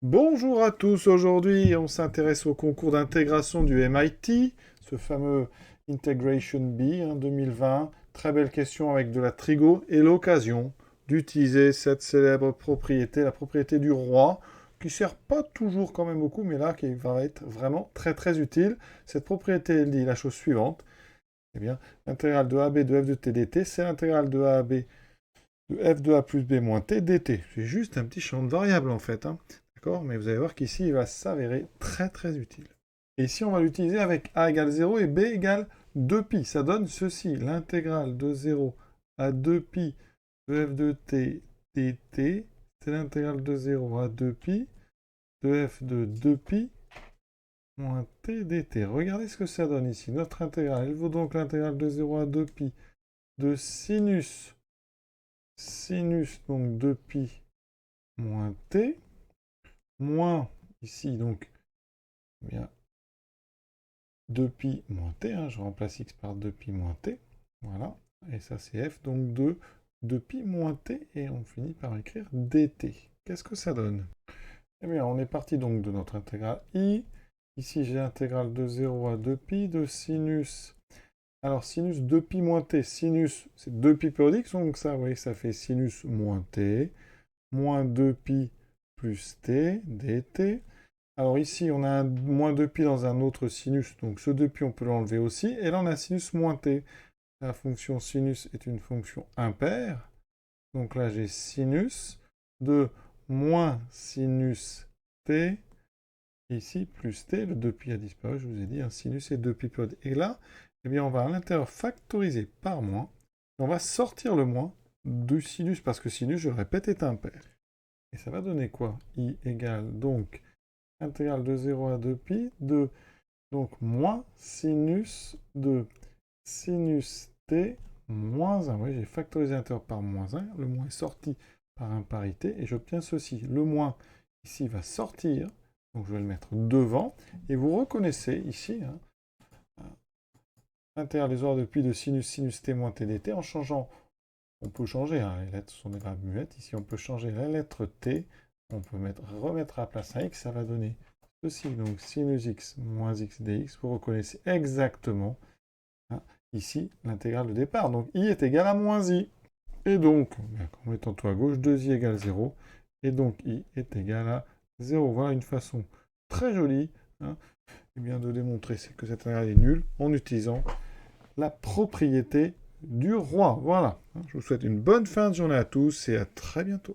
Bonjour à tous, aujourd'hui on s'intéresse au concours d'intégration du MIT, ce fameux Integration B 2020. Très belle question avec de la trigo et l'occasion d'utiliser cette célèbre propriété, la propriété du roi, qui sert pas toujours quand même beaucoup, mais là qui va être vraiment très très utile. Cette propriété elle dit la chose suivante, eh bien l'intégrale de AB de f de t dt, c'est l'intégrale de AB de f de a plus b moins t dt. C'est juste un petit champ de variable en fait, hein. D'accord? Mais vous allez voir qu'ici, il va s'avérer très très utile. Et ici, on va l'utiliser avec a égale 0 et b égale 2pi. Ça donne ceci, l'intégrale de 0 à 2pi de f de t dt, c'est l'intégrale de 0 à 2pi de f de 2pi moins t dt. Regardez ce que ça donne ici. Notre intégrale, elle vaut donc l'intégrale de 0 à 2pi de sinus donc 2pi moins t, moins ici donc eh bien 2pi moins t, hein, je remplace x par 2pi moins t, voilà, et ça c'est f, donc 2pi moins t, et on finit par écrire dt. Qu'est-ce que ça donne? Eh bien, on est parti donc de notre intégrale i, ici j'ai l'intégrale de 0 à 2pi de sinus, alors sinus 2pi moins t, sinus c'est 2pi période x, donc ça, vous voyez, ça fait sinus moins t, moins 2pi plus t, dt. Alors ici, on a un moins 2pi dans un autre sinus, donc ce 2pi, on peut l'enlever aussi. Et là, on a sinus moins t. La fonction sinus est une fonction impaire. Donc là, j'ai sinus de moins sinus t, ici, plus t. Le 2pi a disparu, je vous ai dit, un sinus et 2pi période. Et là, eh bien, on va à l'intérieur factoriser par moins. Et on va sortir le moins du sinus, parce que sinus, je le répète, est impair. Et ça va donner quoi? I égale donc intégrale de 0 à 2pi de donc moins sinus de sinus t moins 1. Oui, j'ai factorisé l'intérieur par moins 1. Le moins est sorti par imparité et j'obtiens ceci. Le moins ici va sortir, donc je vais le mettre devant. Et vous reconnaissez ici l'intégrale des ordres de pi de sinus t moins t dt en changeant. On peut changer, hein, les lettres sont des verbes muettes. Ici, on peut changer la lettre t. On peut remettre à la place un x, ça va donner ceci. Donc sinus x moins x dx, vous reconnaissez exactement hein, ici l'intégrale de départ. Donc i est égal à moins i. Et donc, en mettant tout à gauche, 2i égale 0. Et donc i est égal à 0. Voilà une façon très jolie hein, eh bien, de démontrer que cette intégrale est nulle en utilisant la propriété du roi. Voilà. Je vous souhaite une bonne fin de journée à tous et à très bientôt.